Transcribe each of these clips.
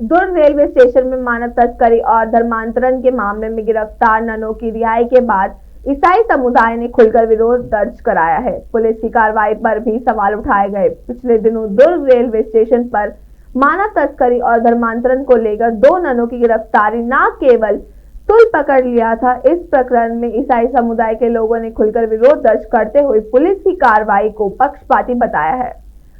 दुर्ग railway station में मानव तस्करी और धर्मांतरण के मामले में गिरफ्तार ननों की रिहाई के बाद ईसाई समुदाय ने खुलकर विरोध दर्ज कराया है। पुलिस की कार्रवाई पर भी सवाल उठाए गए। पिछले दिनों दुर्ग रेलवे स्टेशन पर मानव तस्करी और धर्मांतरण को लेकर 2 ननों की गिरफ्तारी न केवल तुल पकड़ लिया था, इस प्रकरण में ईसाई समुदाय के लोगों ने खुलकर विरोध दर्ज करते हुए पुलिस की कार्रवाई को पक्षपाती बताया है।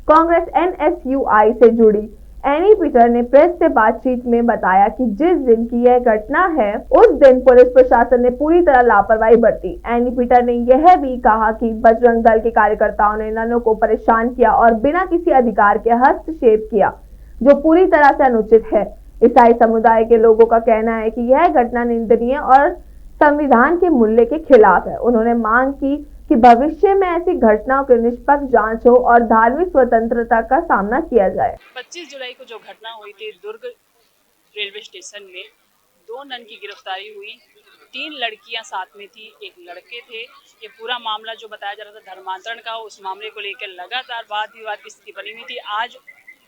कांग्रेस एनएसयूआई से जुड़ी एनी पीटर ने प्रेस से बातचीत में बताया कि जिस दिन की यह घटना है उस दिन पुलिस प्रशासन ने पूरी तरह लापरवाही बरती। एनी पीटर ने यह भी कहा कि बजरंग दल के कार्यकर्ताओं ने ननों को परेशान किया और बिना किसी अधिकार के हस्तक्षेप किया, जो पूरी तरह से अनुचित है। ईसाई समुदाय के लोगों का कहना है कि यह घटना निंदनीय और संविधान के मूल्य के खिलाफ है। उन्होंने मांग की कि भविष्य में ऐसी घटनाओं की निष्पक्ष जांच हो और धार्मिक स्वतंत्रता का सामना किया जाए। 25 जुलाई को जो घटना हुई थी दुर्ग रेलवे स्टेशन में, 2 नन की गिरफ्तारी हुई, 3 लड़कियां साथ में थी, 1 लड़के थे। ये पूरा मामला जो बताया जा रहा था धर्मांतरण का, उस मामले को लेकर लगातार वाद विवाद की स्थिति बनी हुई थी। आज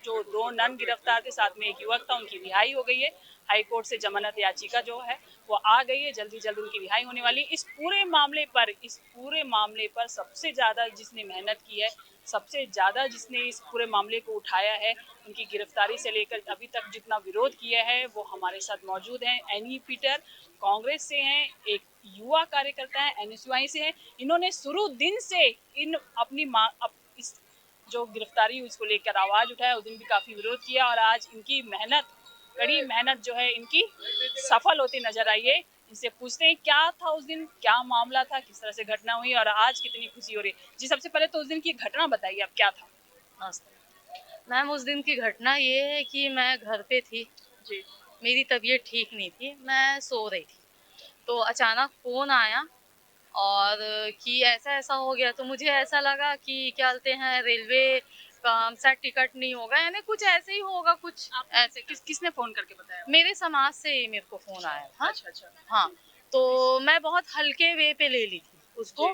जो 2 नन गिरफ्तार थे, साथ में एक युवक था, उनकी रिहाई हो गई है। हाई कोर्ट से जमानत याचिका जो है वो आ गई है, जल्दी जल्द उनकी रिहाई होने वाली। इस पूरे मामले पर सबसे ज़्यादा जिसने मेहनत की है, सबसे ज़्यादा जिसने इस पूरे मामले को उठाया है, उनकी गिरफ्तारी से लेकर अभी तक जितना विरोध किया है वो हमारे साथ मौजूद हैं। एनी पीटर कांग्रेस से हैं, एक युवा कार्यकर्ता है एनएसयूआई से हैं। इन्होंने शुरू दिन से अपनी इस जो गिरफ्तारी हुई इसको लेकर आवाज उठाया, उस दिन भी काफी विरोध किया और आज इनकी कड़ी मेहनत जो है इनकी सफल होती नजर आई है। इनसे पूछते हैं क्या था उस दिन, क्या मामला था, किस तरह से घटना हुई और आज कितनी खुशी हो रही है। जी, सबसे पहले तो उस दिन की घटना बताइए, आप क्या था? मैम, उस दिन की घटना ये है कि मैं घर पे थी जी। मेरी तबीयत ठीक नहीं थी, मैं सो रही थी तो अचानक फ़ोन आया और कि ऐसा-ऐसा हो गया। तो मुझे ऐसा लगा कि क्या बोलते हैं रेलवे का शायद टिकट नहीं होगा, यानी कुछ ऐसे ही होगा कुछ ऐसे। किसने फ़ोन करके बताया? मेरे समाज से ही मेरे को फ़ोन आया था। अच्छा, अच्छा। हाँ, तो मैं बहुत हल्के वे पे ले ली थी उसको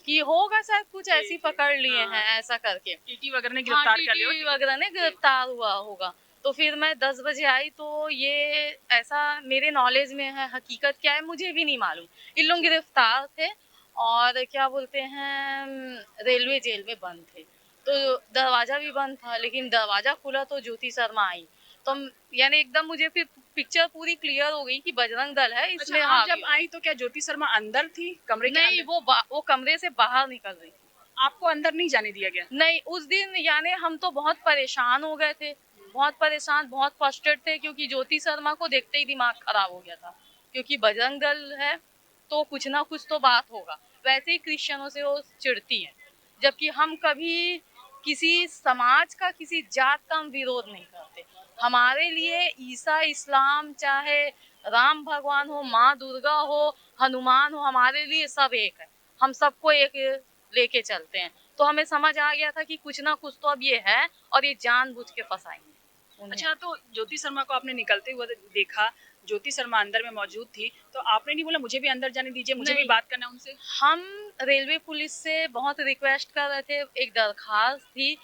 कि होगा शायद कुछ ऐसे ही पकड़ लिए हैं ऐसा करके। टीटी वगैरह ने गिरफ्तार कर लिया? टीटी वगैरह ने गिरफ्तार हुआ होगा। तो फिर मैं 10 बजे आई तो ये ऐसा मेरे नॉलेज में है, हकीकत क्या है मुझे भी नहीं मालूम। इन लोग गिरफ्तार थे और क्या बोलते हैं रेलवे जेल में बंद थे। तो दरवाज़ा भी बंद था, लेकिन दरवाज़ा खुला तो ज्योति शर्मा आई। तो यानी एकदम मुझे फिर पिक्चर पूरी क्लियर हो गई कि बजरंग दल है इसमें। अच्छा, आप जब आई तो क्या ज्योति शर्मा अंदर थी कमरे के नहीं, अंदर? वो कमरे से बाहर निकल रही थी। आपको अंदर नहीं जाने दिया गया? नहीं, उस दिन यानी हम तो बहुत परेशान हो गए थे, बहुत परेशान, बहुत फ्रस्ट्रेट थे क्योंकि ज्योति शर्मा को देखते ही दिमाग खराब हो गया था। क्योंकि बजरंग दल है तो कुछ ना कुछ तो बात होगा। वैसे ही क्रिश्चियनों से वो चिढ़ती हैं, जबकि हम कभी किसी समाज का, किसी जात का हम विरोध नहीं करते। हमारे लिए ईसा, इस्लाम, चाहे राम भगवान हो, माँ दुर्गा हो, हनुमान हो, हमारे लिए सब एक है। हम सबको एक लेके चलते हैं। तो हमें समझ आ गया था कि कुछ ना कुछ तो अब ये है और ये जानबूझ के फंसाएंगे। अच्छा, तो ज्योति शर्मा को आपने निकलते हुए देखा, ज्योति शर्मा अंदर में मौजूद थी, तो आपने नहीं बोला मुझे भी अंदर जाने दीजिए, मुझे भी बात करना है उनसे? हम रेलवे पुलिस से बहुत रिक्वेस्ट कर रहे थे, एक दरखास्त थी,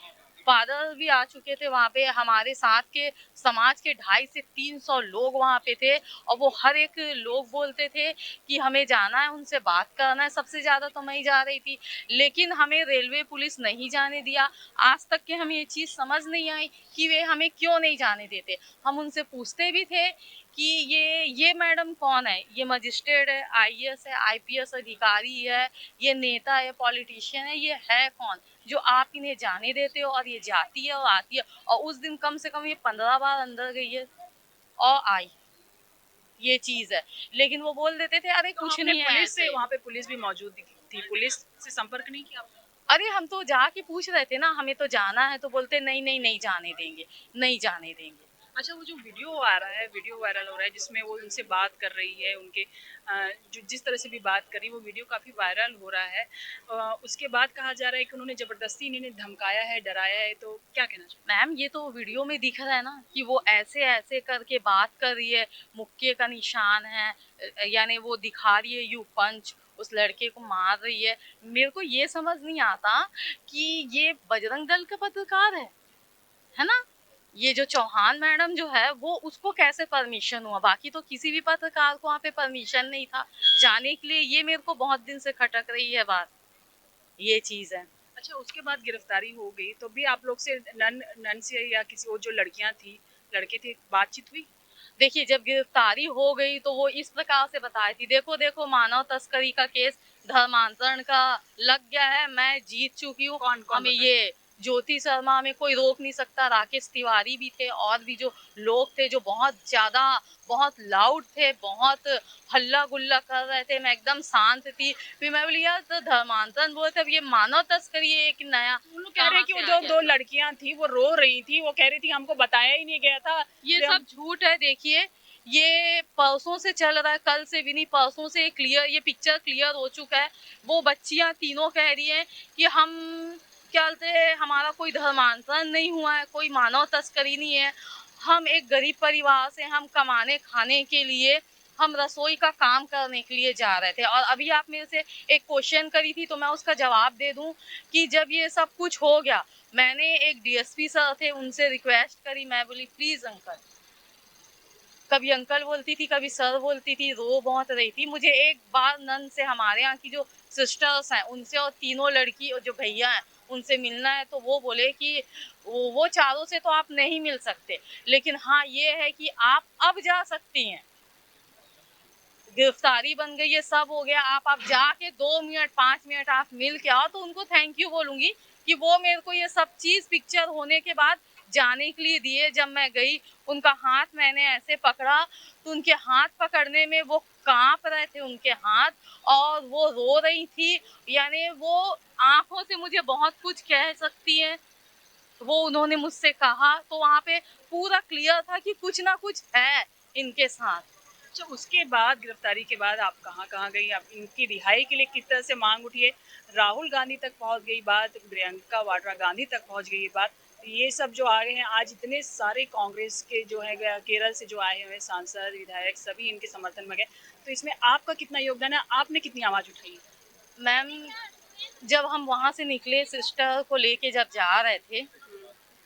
फादर भी आ चुके थे वहाँ पे, हमारे साथ के समाज के 250 से 300 लोग वहाँ पे थे और वो हर एक लोग बोलते थे कि हमें जाना है, उनसे बात करना है। सबसे ज़्यादा तो मैं ही जा रही थी, लेकिन हमें रेलवे पुलिस नहीं जाने दिया। आज तक के हमें ये चीज़ समझ नहीं आई कि वे हमें क्यों नहीं जाने देते। हम उनसे पूछते भी थे कि ये मैडम कौन है? ये मजिस्ट्रेट है, आईएएस है, आईपीएस अधिकारी है, ये नेता है, पॉलिटिशियन है, ये है कौन जो आप इन्हें जाने देते हो? और ये जाती है और आती है और उस दिन कम से कम ये 15 बार अंदर गई है और आई। ये चीज़ है, लेकिन वो बोल देते थे अरे तो कुछ आपने नहीं है पुलिस से, ऐसे। वहाँ पे पुलिस भी मौजूद थी, पुलिस से संपर्क नहीं किया आपने? अरे हम तो जाके पूछ रहे थे ना, हमें तो जाना है, तो बोलते नहीं, नहीं, नहीं जाने देंगे, नहीं जाने देंगे। अच्छा, वो जो वीडियो आ रहा है, वीडियो वायरल हो रहा है जिसमें वो उनसे बात कर रही है, उनके जो जिस तरह से भी बात कर रही है वो वीडियो काफ़ी वायरल हो रहा है। उसके बाद कहा जा रहा है कि उन्होंने ज़बरदस्ती इन्हें धमकाया है, डराया है, तो क्या कहना चाहिए? मैम, ये तो वीडियो में दिख रहा है ना कि वो ऐसे-ऐसे करके बात कर रही है, मुक्के का निशान है, यानी वो दिखा रही है यू पंच, उस लड़के को मार रही है। मेरे को ये समझ नहीं आता कि ये बजरंग दल का पत्रकार है ना? ये जो चौहान मैडम जो है वो उसको कैसे परमिशन हुआ, बाकी तो किसी भी पत्रकार को वहाँ पे परमिशन नहीं था जाने के लिए। ये मेरे को बहुत दिन से खटक रही है बात, ये चीज़ है। अच्छा, उसके बाद गिरफ्तारी हो गई तो भी आप लोग से नन नन से या किसी और जो लड़कियां थी लड़के थे बातचीत हुई? देखिए, जब गिरफ्तारी हो गई तो वो इस प्रकार से बताई थी, देखो देखो मानव तस्करी का केस धर्मांतरण का लग गया है, मैं जीत चुकी हूँ। कौन कौन हमें ये ज्योति शर्मा, हमें कोई रोक नहीं सकता, राकेश तिवारी भी थे और भी जो लोग थे जो बहुत ज्यादा, बहुत लाउड थे, बहुत हल्ला गुल्ला कर रहे थे। मैं एकदम शांत थी। फिर मैं बोली यार तो धर्मांतरण बोलते, अब ये मानव तस्करी एक नया वो लोग कह रहे हैं कि वो जो दो लड़कियां थी वो रो रही थी, वो कह रही थी हमको बताया ही नहीं गया था। ये कि सब हम झूठ है। देखिए, ये परसों से चल रहा है, कल से भी नहीं, परसों से क्लियर, ये पिक्चर क्लियर हो चुका है। वो बच्चियां तीनों कह रही हैं कि हम क्या बोलते हैं, हमारा कोई धर्मांतरण नहीं हुआ है, कोई मानव तस्करी नहीं है। हम एक गरीब परिवार से, हम कमाने खाने के लिए, हम रसोई का काम करने के लिए जा रहे थे। और अभी आप मेरे से एक क्वेश्चन करी थी तो मैं उसका जवाब दे दूं कि जब ये सब कुछ हो गया, मैंने एक डीएसपी सर थे उनसे रिक्वेस्ट करी, मैं बोली प्लीज अंकल, कभी अंकल बोलती थी, कभी सर बोलती थी, रो बहुत रही थी। मुझे एक बार नन से, हमारे यहाँ की जो सिस्टर्स हैं उनसे और तीनों लड़की और जो भैया हैं उनसे मिलना है, तो वो बोले कि वो चारों से तो आप नहीं मिल सकते, लेकिन हाँ ये है कि आप अब जा सकती हैं। गिरफ्तारी बन गई है, सब हो गया, आप जाके 2 मिनट 5 मिनट आप मिल के आओ, तो उनको थैंक यू बोलूंगी कि वो मेरे को ये सब चीज पिक्चर होने के बाद जाने के लिए दिए। जब मैं गई, उनका हाथ मैंने ऐसे पकड़ा तो उनके हाथ पकड़ने में वो कांप रहे थे उनके हाथ, और वो रो रही थी। यानी वो आंखों से मुझे बहुत कुछ कह सकती हैं, वो उन्होंने मुझसे कहा, तो वहाँ पे पूरा क्लियर था कि कुछ ना कुछ है इनके साथ। अच्छा, उसके बाद गिरफ्तारी के बाद आप कहाँ कहाँ गई? आप इनकी रिहाई के लिए किस तरह से मांग उठी है? राहुल गांधी तक पहुंच गई बात, प्रियंका वाड्रा गांधी तक पहुंच गई बात। ये सब जो आ गए हैं आज, इतने सारे कांग्रेस के जो है केरल से जो आए हुए सांसद विधायक सभी इनके समर्थन में गए, तो इसमें आपका कितना योगदान है? आपने कितनी आवाज उठाई? मैम, जब हम वहाँ से निकले, सिस्टर को लेके जब जा रहे थे,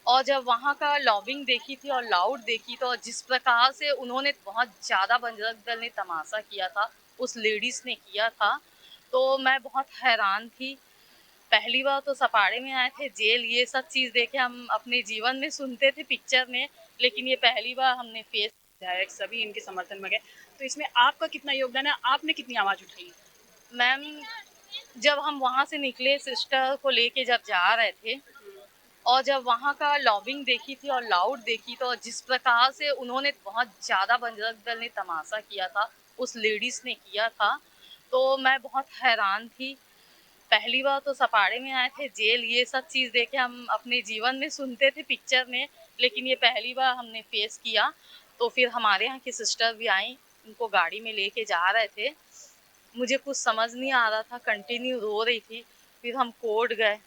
और जब वहाँ का लॉबिंग देखी थी और लाउड देखी, तो जिस प्रकार से उन्होंने, बहुत ज़्यादा बजरंग दल ने तमाशा किया था, उस लेडीज़ ने किया था, तो मैं बहुत हैरान थी। पहली बार तो सपाड़े में आए थे, जेल, ये सब चीज़ देखे हम अपने जीवन में सुनते थे पिक्चर में, लेकिन ये पहली बार हमने फेस। विधायक सभी इनके समर्थन में गए, तो इसमें आपका कितना योगदान है? आपने कितनी आवाज उठाई? मैम, जब हम वहाँ से निकले, सिस्टर को लेके जब जा रहे थे, और जब वहाँ का लॉबिंग देखी थी और लाउड देखी, तो जिस प्रकार से उन्होंने, बहुत ज़्यादा बजरंग दल ने तमाशा किया था, उस लेडीज़ ने किया था, तो मैं बहुत हैरान थी। पहली बार तो सपाड़े में आए थे, जेल, ये सब चीज़ देखे हम अपने जीवन में सुनते थे पिक्चर में, लेकिन ये पहली बार हमने फेस किया। तो फिर हमारे यहाँ की सिस्टर भी आई, उनको गाड़ी में लेके जा रहे थे, मुझे कुछ समझ नहीं आ रहा था, कंटिन्यू रो रही थी। फिर हम कोर्ट गए,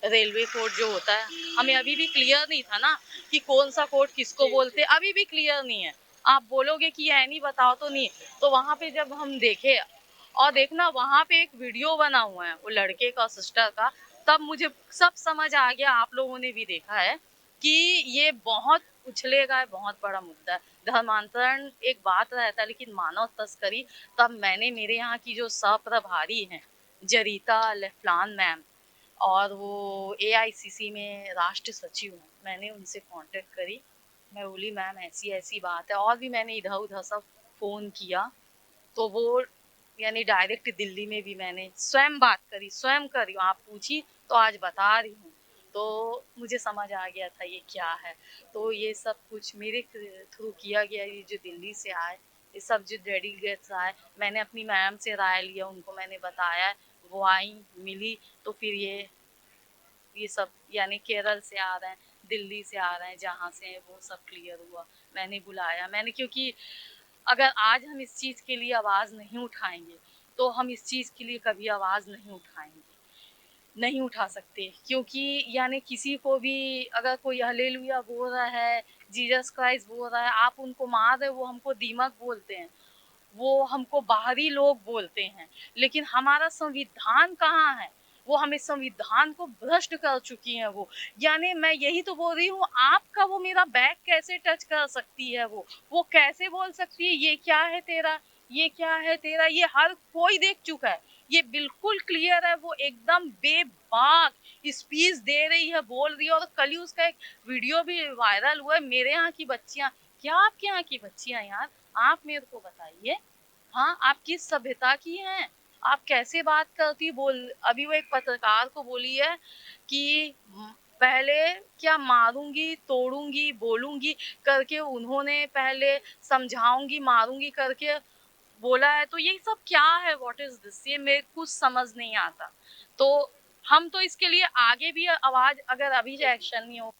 रेलवे कोर्ट जो होता है, हमें अभी भी क्लियर नहीं था ना कि कौन सा कोर्ट किसको बोलते, अभी भी क्लियर नहीं है। आप बोलोगे कि ये नहीं बताओ तो नहीं। तो वहाँ पे जब हम देखे, और देखना वहाँ पे एक वीडियो बना हुआ है वो लड़के का, सिस्टर का, तब मुझे सब समझ आ गया, आप लोगों ने भी देखा है कि ये बहुत उछलेगा, बहुत बड़ा मुद्दा है। धर्मांतरण एक बात रहता है, लेकिन मानव तस्करी, तब मैंने, मेरे यहाँ की जो सहप्रभारी हैं जरीता लेफ्लान मैम, और वो एआईसीसी में राष्ट्र सचिव हैं, मैंने उनसे कांटेक्ट करी। मैं बोली मैम ऐसी ऐसी बात है, और भी मैंने इधर उधर सब फ़ोन किया, तो वो, यानी डायरेक्ट दिल्ली में भी मैंने स्वयं बात करी, स्वयं करी, आप पूछी तो आज बता रही हूँ। तो मुझे समझ आ गया था ये क्या है। तो ये सब कुछ मेरे थ्रू किया गया, ये जो दिल्ली से आए, ये सब जो डेलीगेट्स आए, मैंने अपनी मैम से राय लिया, उनको मैंने बताया, वो आई, मिली, तो फिर ये सब, यानी केरल से आ रहे हैं, दिल्ली से आ रहे हैं, जहाँ से हैं, वो सब क्लियर हुआ। मैंने बुलाया, मैंने, क्योंकि अगर आज हम इस चीज़ के लिए आवाज़ नहीं उठाएंगे तो हम इस चीज़ के लिए कभी आवाज़ नहीं उठाएंगे, नहीं उठा सकते। क्योंकि यानी किसी को भी अगर कोई हालेलुया बोल रहा है, जीसस क्राइस्ट बोल रहा है, आप उनको मार रहे, वो हमको दीमक बोलते हैं, वो हमको बाहरी लोग बोलते हैं, लेकिन हमारा संविधान कहाँ है? वो हमें संविधान को भ्रष्ट कर चुकी हैं वो। यानी मैं यही तो बोल रही हूँ, आपका वो मेरा बैग कैसे टच कर सकती है वो कैसे बोल सकती है ये क्या है तेरा, ये क्या है तेरा, ये हर कोई देख चुका है, ये बिल्कुल क्लियर है। वो एकदम बेबाक स्पीच दे रही है, बोल रही है। और कल ही उसका एक वीडियो भी वायरल हुआ है, मेरे यहाँ की बच्चियां, क्या आपके यहाँ की बच्चियां यार, आप मेरे को बताइए, हाँ आप किस सभ्यता की हैं, आप कैसे बात करती बोल। अभी वो एक पत्रकार को बोली है कि पहले क्या मारूंगी तोड़ूंगी बोलूंगी करके, उन्होंने पहले समझाऊंगी मारूंगी करके बोला है। तो ये सब क्या है, व्हाट इज दिस, ये मेरे कुछ समझ नहीं आता। तो हम तो इसके लिए आगे भी आवाज, अगर अभी एक्शन नहीं हो।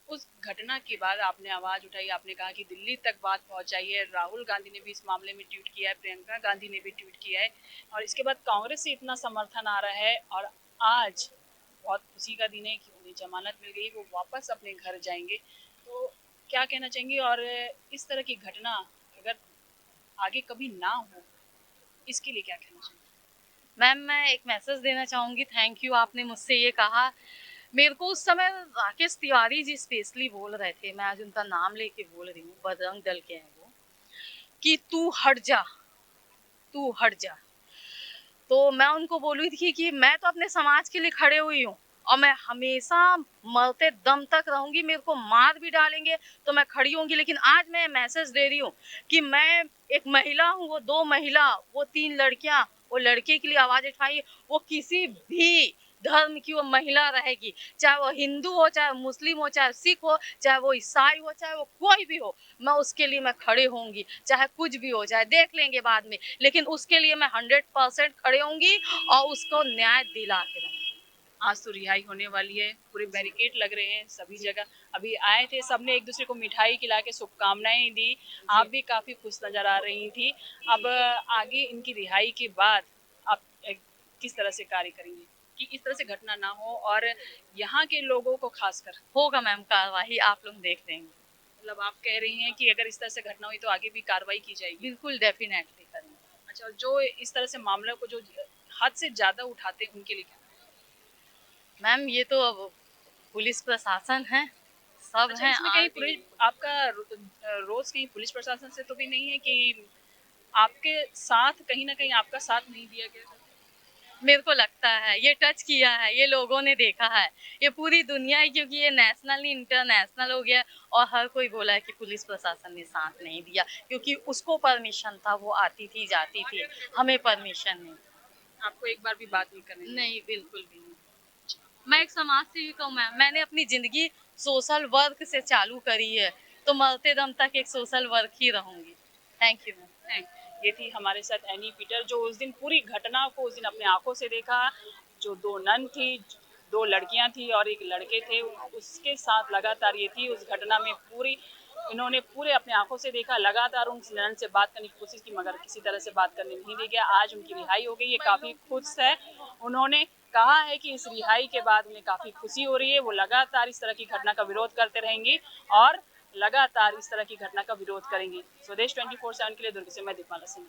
उस घटना के बाद आपने आवाज उठाई, आपने कहा कि दिल्ली तक बात पहुंचाई है, राहुल गांधी ने भी इस मामले में ट्वीट किया है, प्रियंका गांधी ने भी ट्वीट किया है, और इसके बाद कांग्रेस से इतना समर्थन आ रहा है। और आज बहुत खुशी का दिन है कि उन्हें जमानत मिल गई, वो वापस अपने घर जाएंगे। तो क्या कहना चाहेंगे, और इस तरह की घटना अगर आगे कभी ना हो, इसके लिए क्या कहना चाहेंगे? मैम मैं एक मैसेज देना चाहूंगी, थैंक यू आपने मुझसे ये कहा। मेरे को उस समय राकेश तिवारी जी स्पेशली बोल रहे थे, मैं आज उनका नाम लेके बोल रही हूँ, बजरंग दल के हैं वो, कि तू हट जा, तू हट जा। तो मैं उनको बोली थी कि मैं तो अपने समाज के लिए खड़े हुई हूँ और मैं हमेशा मरते दम तक रहूंगी, मेरे को मार भी डालेंगे तो मैं खड़ी होंगी। लेकिन आज मैं मैसेज दे रही हूँ कि मैं एक महिला हूँ, वो 2 महिला, वो 3 लड़कियां, वो लड़के के लिए आवाज उठाई, वो किसी भी धर्म की वो महिला रहेगी, चाहे वो हिंदू हो, चाहे मुस्लिम हो, चाहे सिख हो, चाहे वो ईसाई हो, चाहे वो कोई भी हो, मैं उसके लिए मैं खड़े होंगी, चाहे कुछ भी हो जाए, देख लेंगे बाद में, लेकिन उसके लिए मैं 100% खड़े होंगी और उसको न्याय दिला के रहूंगी। आज तो रिहाई होने वाली है, पूरे बैरिकेड लग रहे हैं सभी जगह। अभी आए थे, सबने एक दूसरे को मिठाई खिला के शुभकामनाएं दी, आप भी काफी खुश नजर आ रही थी। अब आगे इनकी रिहाई के बाद आप किस तरह से कार्य करेंगे कि इस तरह से घटना ना हो, और यहाँ के लोगों को खासकर? होगा मैम कार्रवाई, आप लोग देख लेंगे। मतलब आप कह रही हैं कि अगर इस तरह से घटना हुई तो आगे भी कार्रवाई की जाएगी? बिल्कुल डेफिनेटली करेंगे। अच्छा, जो इस तरह से मामलों को जो हद से ज्यादा उठाते हैं उनके लिए क्या? मैम ये तो अब पुलिस प्रशासन है, सब अच्छा, है इसमें कहीं आगे। आपका रोज कहीं पुलिस प्रशासन से तो भी नहीं है कि आपके साथ कहीं ना कहीं आपका साथ नहीं दिया गया? मेरे को लगता है ये टच किया है, ये लोगों ने देखा है, ये पूरी दुनिया है, क्योंकि ये नेशनल इंटरनेशनल हो गया और हर कोई बोला है कि पुलिस प्रशासन ने साथ नहीं दिया, क्योंकि उसको परमिशन था, वो आती थी जाती थी, हमें परमिशन नहीं। आपको एक बार भी बात नहीं करनी? नहीं, बिल्कुल भी नहीं। मैं एक समाज सेविका हूँ मैम, मैंने अपनी जिंदगी सोशल वर्क से चालू करी है, तो मरते दम तक एक सोशल वर्क ही रहूंगी। Thank you ma'am. ये थी हमारे साथ एनी पीटर, जो उस दिन पूरी घटना को उस दिन अपने आंखों से देखा। जो 2 नन थी, 2 लड़कियां थी और 1 लड़के थे, उसके साथ लगातार ये थी उस घटना में पूरी, इन्होंने पूरे अपने आंखों से देखा। लगातार उन नन से बात करने की कोशिश की मगर किसी तरह से बात करने नहीं दे गया। आज उनकी रिहाई हो गई, ये काफ़ी खुश है। उन्होंने कहा है कि इस रिहाई के बाद उन्हें काफ़ी खुशी हो रही है। वो लगातार इस तरह की घटना का विरोध करते रहेंगी और लगातार इस तरह की घटना का विरोध करेंगी। स्वदेश 24/7 के लिए दुर्ग से मैं दीपाला सिंह।